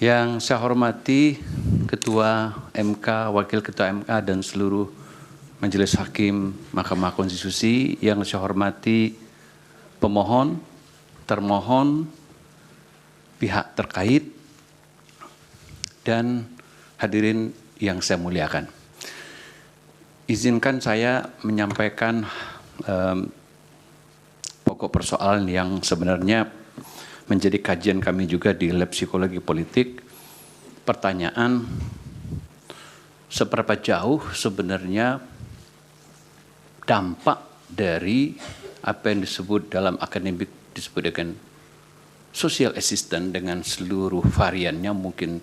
Yang saya hormati Ketua MK, Wakil Ketua MK, dan seluruh Majelis Hakim Mahkamah Konstitusi, yang saya hormati pemohon, termohon, pihak terkait, dan hadirin yang saya muliakan. Izinkan saya menyampaikan pokok persoalan yang sebenarnya menjadi kajian kami juga di Lab Psikologi Politik. Pertanyaan, seberapa jauh sebenarnya dampak dari apa yang disebut dalam akademik disebut dengan social assistance dengan seluruh variannya, mungkin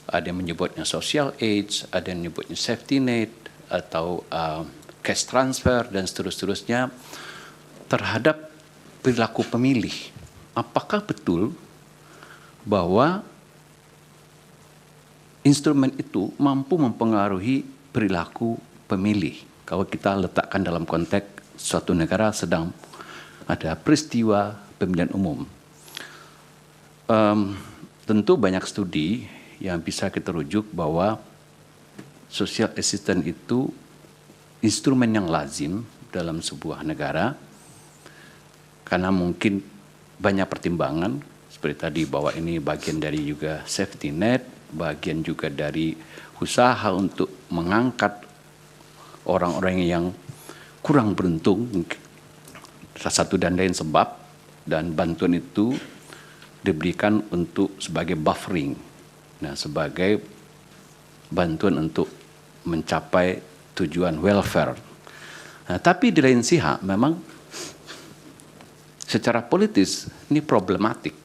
ada yang menyebutnya social aids, ada yang menyebutnya safety net, atau cash transfer, dan seterusnya terhadap perilaku pemilih. Apakah betul bahwa instrumen itu mampu mempengaruhi perilaku pemilih? Kalau kita letakkan dalam konteks suatu negara sedang ada peristiwa pemilihan umum. Tentu banyak studi yang bisa kita rujuk bahwa social assistance itu instrumen yang lazim dalam sebuah negara, karena mungkin banyak pertimbangan, seperti tadi bahwa ini bagian dari juga safety net, bagian juga dari usaha untuk mengangkat orang-orang yang kurang beruntung, salah satu dan lain sebab, dan bantuan itu diberikan untuk sebagai buffering, nah sebagai bantuan untuk mencapai tujuan welfare. Nah, tapi di lain pihak memang secara politis ini problematik,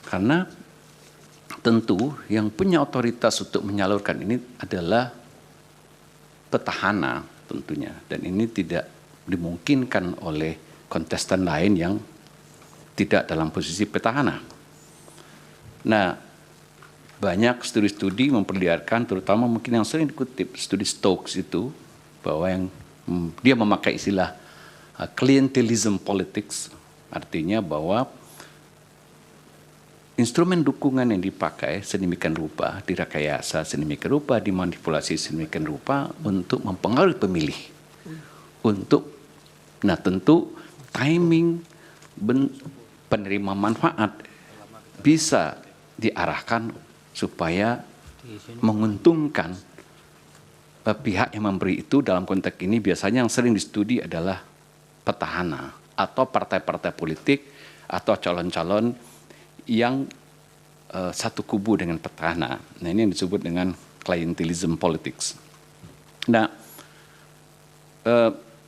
karena tentu yang punya otoritas untuk menyalurkan ini adalah petahana tentunya, dan ini tidak dimungkinkan oleh kontestan lain yang tidak dalam posisi petahana. Nah, banyak studi-studi memperlihatkan, terutama mungkin yang sering dikutip studi Stokes itu, bahwa yang dia memakai istilah clientelism politics, artinya bahwa instrumen dukungan yang dipakai sedemikian rupa, direkayasa sedemikian rupa, dimanipulasi sedemikian rupa untuk mempengaruhi pemilih. Nah tentu timing penerima manfaat bisa diarahkan supaya menguntungkan pihak yang memberi itu. Dalam konteks ini biasanya yang sering distudi adalah petahana atau partai-partai politik atau calon-calon yang satu kubu dengan petahana. Nah, ini yang disebut dengan clientelism politics. Nah,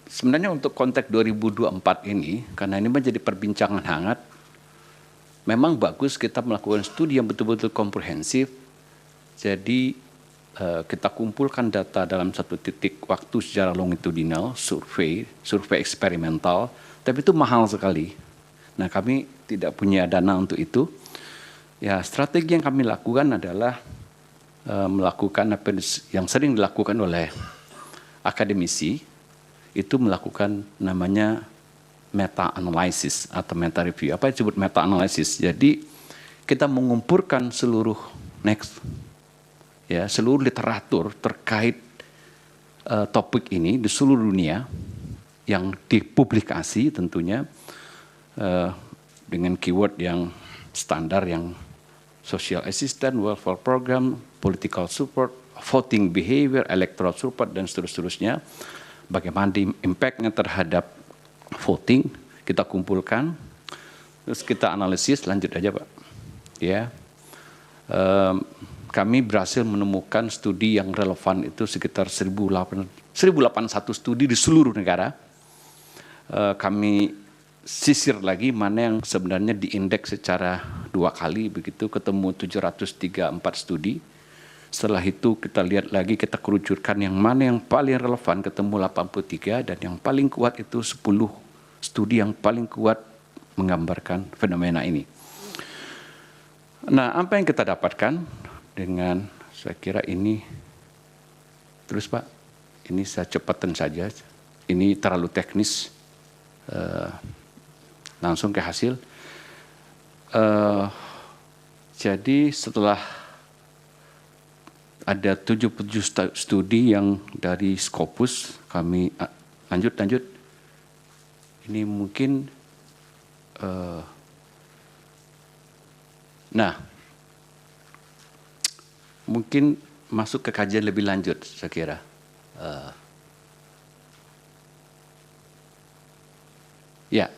sebenarnya untuk konteks 2024 ini, karena ini menjadi perbincangan hangat, memang bagus kita melakukan studi yang betul-betul komprehensif. Jadi kita kumpulkan data dalam satu titik waktu secara longitudinal, survei eksperimental, tapi itu mahal sekali. Nah, kami tidak punya dana untuk itu. Ya, strategi yang kami lakukan adalah melakukan apa yang sering dilakukan oleh akademisi, itu melakukan namanya meta-analysis atau meta-review. Apa yang disebut meta-analysis? Jadi kita mengumpulkan seluruh seluruh literatur terkait topik ini di seluruh dunia yang dipublikasi tentunya dengan keyword yang standar, yang social assistance, welfare program, political support, voting behavior, electoral support, dan seterusnya. Bagaimana impact-nya terhadap voting kita kumpulkan, terus kita analisis. Lanjut aja Pak. Ya. Kami berhasil menemukan studi yang relevan itu sekitar 1081 studi di seluruh negara. Kami sisir lagi mana yang sebenarnya diindeks secara 2 kali, begitu ketemu 734 studi. Setelah itu kita lihat lagi, kita kerucutkan yang mana yang paling relevan, ketemu 83, dan yang paling kuat itu 10 studi yang paling kuat menggambarkan fenomena ini. Nah, apa yang kita dapatkan? Dengan saya kira ini terus Pak, ini saya cepatkan saja, ini terlalu teknis, langsung ke hasil. Jadi setelah ada 77 studi yang dari Scopus, kami lanjut. Ini mungkin, mungkin masuk ke kajian lebih lanjut, saya kira. Ya,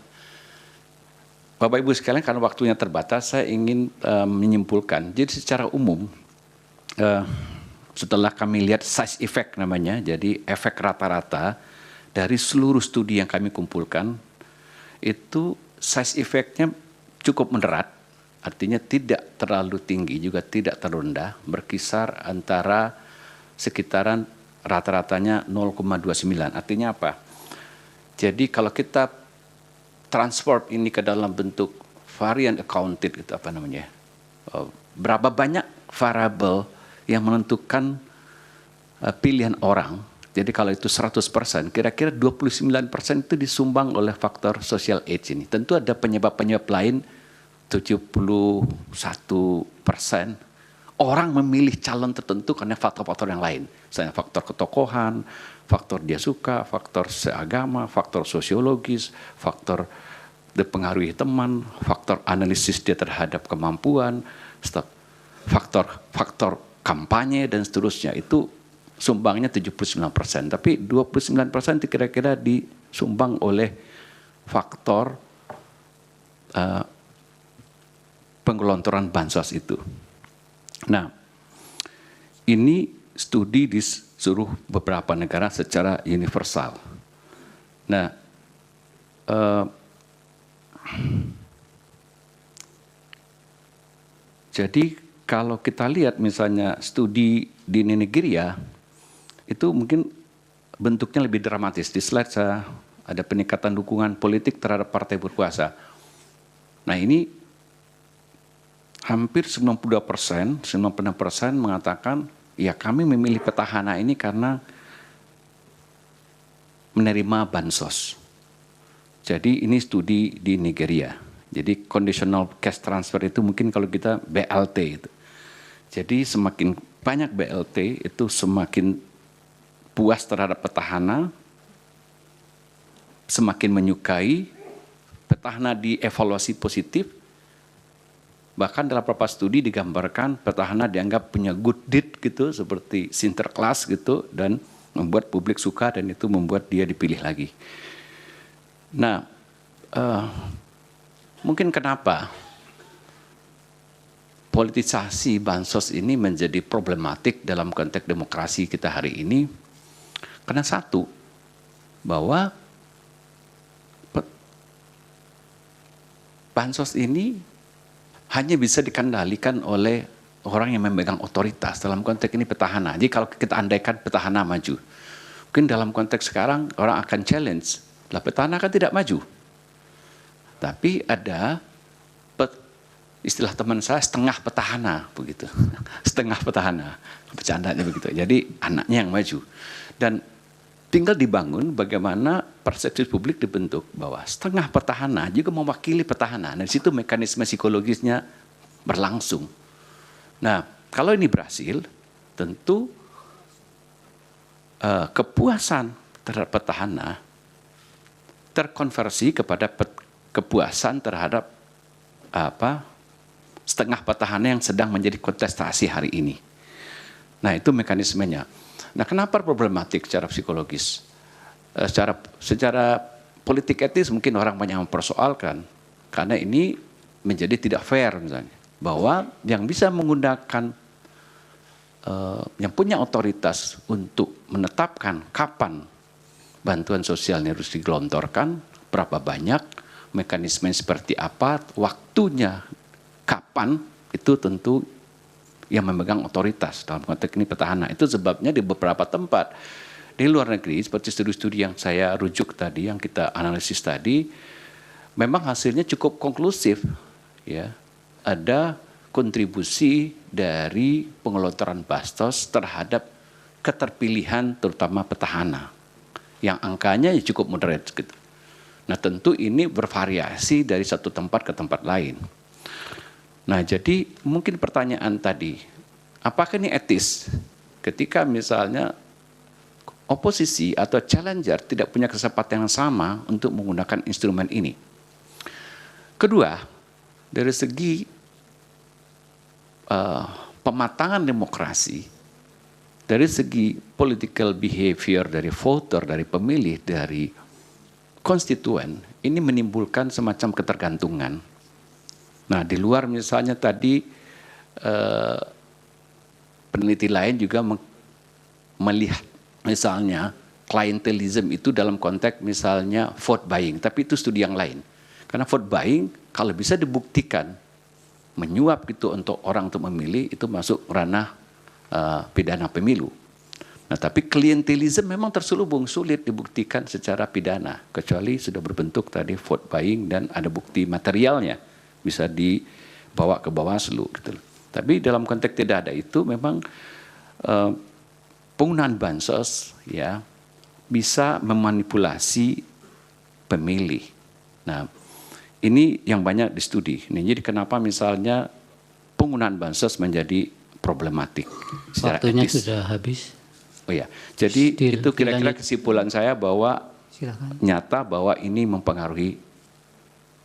Bapak Ibu sekalian, karena waktunya terbatas, saya ingin menyimpulkan. Jadi secara umum, setelah kami lihat size effect namanya, jadi efek rata-rata dari seluruh studi yang kami kumpulkan, itu size effect-nya cukup moderat, artinya tidak terlalu tinggi, juga tidak terlalu rendah, berkisar antara sekitaran rata-ratanya 0,29. Artinya apa? Jadi kalau kita transform ini ke dalam bentuk variant accounted, itu apa namanya? Berapa banyak variabel yang menentukan pilihan orang. Jadi kalau itu 100%, kira-kira 29% itu disumbang oleh faktor social age ini. Tentu ada penyebab-penyebab lain, 71% orang memilih calon tertentu karena faktor-faktor yang lain. Misalnya faktor ketokohan, faktor dia suka, faktor seagama, faktor sosiologis, faktor dipengaruhi teman, faktor analisis dia terhadap kemampuan, faktor kampanye, dan seterusnya. Itu sumbangnya 79%. Tapi 29% itu kira-kira disumbang oleh faktor penggelontoran bansos itu. Nah, ini studi di seluruh beberapa negara secara universal. Nah, jadi kalau kita lihat misalnya studi di Nigeria, itu mungkin bentuknya lebih dramatis. Di slide saya ada peningkatan dukungan politik terhadap partai berkuasa. Nah ini hampir 96% mengatakan, ya kami memilih petahana ini karena menerima bansos. Jadi ini studi di Nigeria. Jadi conditional cash transfer itu mungkin kalau kita BLT itu. Jadi semakin banyak BLT itu semakin puas terhadap petahana, semakin menyukai, petahana dievaluasi positif. Bahkan dalam beberapa studi digambarkan petahana dianggap punya good deed gitu, seperti Sinterklas gitu, dan membuat publik suka, dan itu membuat dia dipilih lagi. Nah, mungkin kenapa politisasi bansos ini menjadi problematik dalam konteks demokrasi kita hari ini? Karena satu, bahwa bansos ini hanya bisa dikendalikan oleh orang yang memegang otoritas, dalam konteks ini petahana. Jadi kalau kita andaikan petahana maju, mungkin dalam konteks sekarang orang akan challenge, lah petahana kan tidak maju. Tapi ada istilah teman saya setengah petahana begitu. Setengah petahana. Bercandanya begitu. Jadi anaknya yang maju. Dan tinggal dibangun bagaimana persepsi publik dibentuk bahwa setengah petahana juga mewakili petahana. Dan di situ mekanisme psikologisnya berlangsung. Nah, kalau ini berhasil, tentu kepuasan terhadap petahana terkonversi kepada kepuasan terhadap setengah petahana yang sedang menjadi kontestasi hari ini. Nah, itu mekanismenya. Nah, kenapa problematik secara psikologis? Secara politik etis mungkin orang banyak mempersoalkan, karena ini menjadi tidak fair misalnya, bahwa yang bisa menggunakan, yang punya otoritas untuk menetapkan kapan bantuan sosial ini harus digelontorkan, berapa banyak, mekanisme seperti apa, waktunya kapan, itu tentu yang memegang otoritas dalam konteks ini petahana. Itu sebabnya di beberapa tempat di luar negeri, seperti studi-studi yang saya rujuk tadi, yang kita analisis tadi, memang hasilnya cukup konklusif. Ya, ada kontribusi dari pengelontoran bansos terhadap keterpilihan terutama petahana, yang angkanya cukup moderat gitu. Nah, tentu ini bervariasi dari satu tempat ke tempat lain. Nah, jadi mungkin pertanyaan tadi, apakah ini etis ketika misalnya oposisi atau challenger tidak punya kesempatan yang sama untuk menggunakan instrumen ini? Kedua, dari segi pematangan demokrasi, dari segi political behavior dari voter, dari pemilih, dari konstituen, ini menimbulkan semacam ketergantungan. Nah, di luar misalnya tadi peneliti lain juga melihat misalnya klientelism itu dalam konteks misalnya vote buying, tapi itu studi yang lain. Karena vote buying kalau bisa dibuktikan menyuap gitu untuk orang untuk memilih, itu masuk ranah pidana pemilu. Nah, tapi klientelism memang terselubung, sulit dibuktikan secara pidana, kecuali sudah berbentuk tadi vote buying dan ada bukti materialnya, bisa dibawa ke Bawaslu gitu. Tapi dalam konteks tidak ada itu, memang penggunaan bansos ya bisa memanipulasi pemilih. Nah, ini yang banyak distudi. Nah, jadi kenapa misalnya penggunaan bansos menjadi problematik secara Waktunya etis. sudah habis. Oh ya, jadi itu kira-kira kesimpulan saya bahwa Silakan. nyata bahwa ini mempengaruhi